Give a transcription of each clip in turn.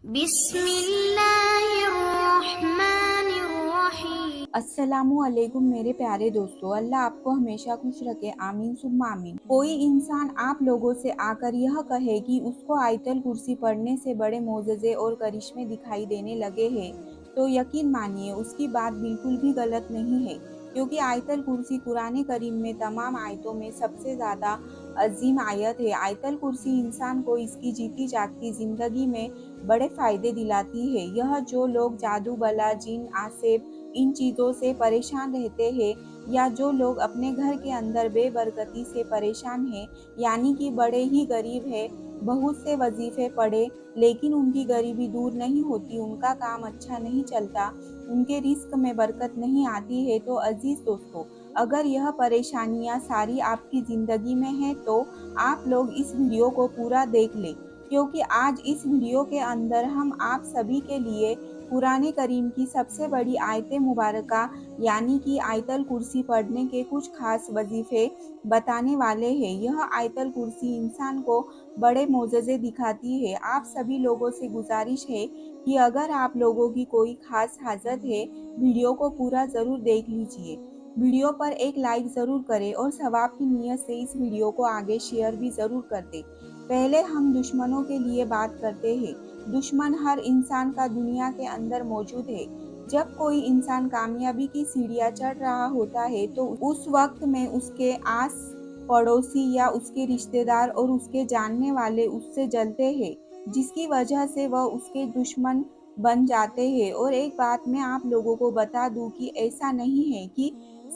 بسم اللہ الرحمن الرحیم۔ السلام علیکم میرے پیارے دوستو، اللہ آپ کو ہمیشہ خوش رکھے، آمین ثم آمین۔ کوئی انسان آپ لوگوں سے آ کر یہ کہے کہ اس کو آیت الکرسی پڑھنے سے بڑے معجزے اور کرشمے دکھائی دینے لگے ہیں تو یقین مانیے اس کی بات بالکل بھی غلط نہیں ہے، کیونکہ آیت الکرسی قرآن کریم میں تمام آیتوں میں سب سے زیادہ عظیم آیت ہے۔ آیت الکرسی انسان کو اس کی جیتی جاگتی زندگی میں بڑے فائدے دلاتی ہے۔ یہ جو لوگ جادو بلا جن آسیب ان چیزوں سے پریشان رہتے ہیں، یا جو لوگ اپنے گھر کے اندر بے برکتی سے پریشان ہیں، یعنی کہ بڑے ہی غریب ہیں، بہت سے وظیفے پڑھے لیکن ان کی غریبی دور نہیں ہوتی، ان کا کام اچھا نہیں چلتا، ان کے رزق میں برکت نہیں آتی ہے، تو عزیز دوستو، اگر یہ پریشانیاں ساری آپ کی زندگی میں ہیں تو آپ لوگ اس ویڈیو کو پورا دیکھ لیں، کیونکہ آج اس ویڈیو کے اندر ہم آپ سبھی کے لیے قرآن کریم کی سب سے بڑی آیت مبارکہ یعنی کہ آیت الکرسی پڑھنے کے کچھ خاص وظیفے بتانے والے ہیں۔ یہ آیت الکرسی انسان کو بڑے معجزے دکھاتی ہے۔ آپ سبھی لوگوں سے گزارش ہے کہ اگر آپ لوگوں کی کوئی خاص حاجت ہے، ویڈیو کو پورا ضرور دیکھ لیجئے، ویڈیو پر ایک لائک ضرور کریں اور ثواب کی نیت سے اس ویڈیو کو آگے شیئر بھی ضرور کر دیں۔ پہلے ہم دشمنوں کے لیے بات کرتے ہیں۔ دشمن ہر انسان کا دنیا کے اندر موجود ہے۔ جب کوئی انسان کامیابی کی سیڑھیاں چڑھ رہا ہوتا ہے تو اس وقت میں اس کے آس پڑوسی یا اس کے رشتہ دار اور اس کے جاننے والے اس سے جلتے ہیں، جس کی وجہ سے وہ اس کے دشمن بن جاتے ہیں۔ اور ایک بات میں آپ لوگوں کو بتا دوں کہ ایسا نہیں ہے کہ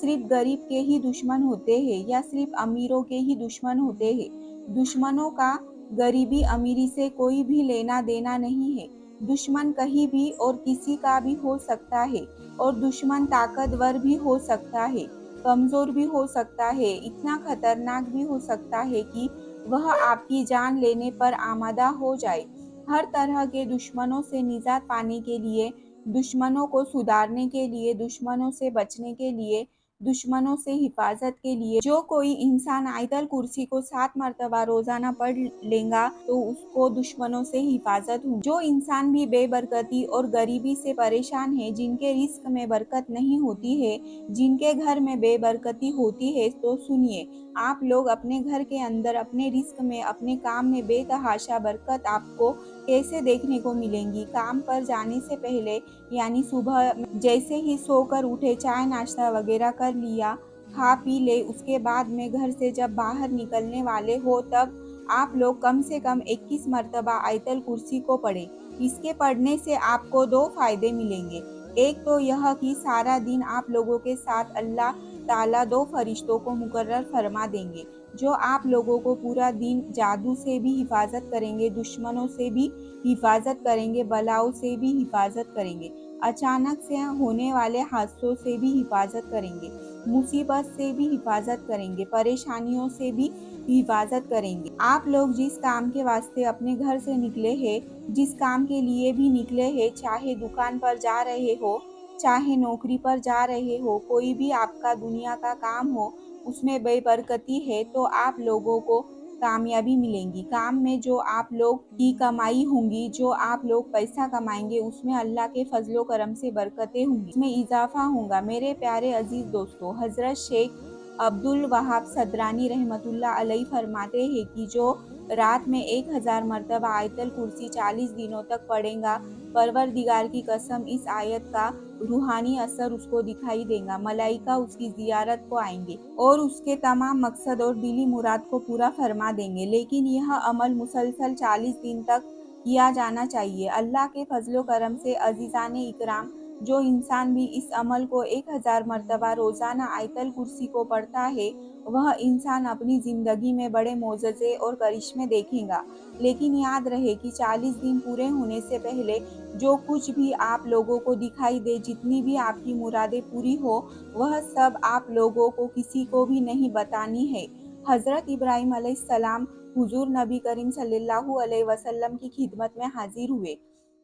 صرف غریب کے ہی دشمن ہوتے ہیں یا صرف امیروں کے ہی دشمن ہوتے ہیں۔ دشمنوں کا غریبی امیری سے کوئی بھی لینا دینا نہیں ہے۔ دشمن کہیں بھی اور کسی کا بھی ہو سکتا ہے، اور دشمن طاقتور بھی ہو سکتا ہے، کمزور بھی ہو سکتا ہے، اتنا خطرناک بھی ہو سکتا ہے کہ وہ آپ کی جان لینے پر آمادہ ہو جائے۔ ہر طرح کے دشمنوں سے نجات پانے کے لیے، دشمنوں کو سدھارنے کے لیے، دشمنوں سے بچنے کے لیے، دشمنوں سے حفاظت کے لیے جو کوئی انسان آیت الکرسی کو 7 مرتبہ روزانہ پڑھ لے گا تو اس کو دشمنوں سے حفاظت ہو۔ جو انسان بھی بے برکتی اور غریبی سے پریشان ہے، جن کے رزق میں برکت نہیں ہوتی ہے، جن کے گھر میں بے برکتی ہوتی ہے، تو سنیے، آپ لوگ اپنے گھر کے اندر اپنے رزق میں اپنے کام میں بے تحاشا برکت آپ کو کیسے دیکھنے کو ملیں گی۔ کام پر جانے سے پہلے یعنی صبح جیسے ہی سو کر اٹھے، چائے ناشتہ وغیرہ کر لیا، کھا پی لے، اس کے بعد میں گھر سے جب باہر نکلنے والے ہو تب آپ لوگ کم سے کم 21 مرتبہ آیت الکرسی کو پڑھیں۔ اس کے پڑھنے سے آپ کو 2 فائدے ملیں گے۔ ایک تو یہ کہ سارا دن آپ لوگوں کے ساتھ اللہ تعالیٰ 2 فرشتوں کو مقرر فرما دیں گے، جو آپ لوگوں کو پورا دن جادو سے بھی حفاظت کریں گے، دشمنوں سے بھی حفاظت کریں گے، بلاؤں سے بھی حفاظت کریں گے، اچانک سے ہونے والے حادثوں سے بھی حفاظت کریں گے، مصیبت سے بھی حفاظت کریں گے، پریشانیوں سے بھی حفاظت کریں گے۔ آپ لوگ جس کام کے واسطے اپنے گھر سے نکلے ہیں، جس کام کے لیے بھی نکلے ہیں، چاہے دکان پر جا رہے ہو، چاہے نوکری پر جا رہے ہو، کوئی بھی آپ کا دنیا کا کام ہو، اس میں بے برکتی ہے تو آپ لوگوں کو کامیابی ملیں گی۔ کام میں جو آپ لوگ کی کمائی ہوں گی، جو آپ لوگ پیسہ کمائیں گے، اس میں اللہ کے فضل و کرم سے برکتیں ہوں گی، اس میں اضافہ ہوگا۔ میرے پیارے عزیز دوستو، حضرت شیخ عبد الوہاب صدرانی رحمۃ اللہ علیہ فرماتے ہیں کہ جو رات میں 1000 مرتبہ آیت الکرسی 40 دنوں تک پڑھے گا، پروردگار کی قسم اس آیت کا روحانی اثر اس کو دکھائی دے گا، ملائکہ اس کی زیارت کو آئیں گے اور اس کے تمام مقصد اور دلی مراد کو پورا فرما دیں گے۔ لیکن یہ عمل مسلسل 40 دن تک کیا جانا چاہیے۔ اللہ کے فضل و کرم سے عزیزان اکرام، جو انسان بھی اس عمل کو 1000 مرتبہ روزانہ آیت الکرسی کو پڑھتا ہے، وہ انسان اپنی زندگی میں بڑے معجزے اور کرشمے دیکھے گا۔ لیکن یاد رہے کہ 40 دن پورے ہونے سے پہلے جو کچھ بھی آپ لوگوں کو دکھائی دے، جتنی بھی آپ کی مرادیں پوری ہو، وہ سب آپ لوگوں کو کسی کو بھی نہیں بتانی ہے۔ حضرت ابراہیم علیہ السلام حضور نبی کریم صلی اللہ علیہ وسلم کی خدمت میں حاضر ہوئے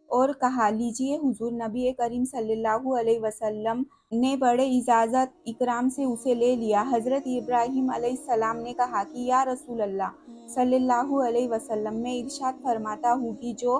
اور کہا، لیجئے۔ حضور نبی کریم صلی اللہ علیہ وسلم نے بڑے اجازت اکرام سے اسے لے لیا۔ حضرت ابراہیم علیہ السلام نے کہا کہ یا رسول اللہ صلی اللہ علیہ وسلم، میں ارشاد فرماتا ہوں کہ جو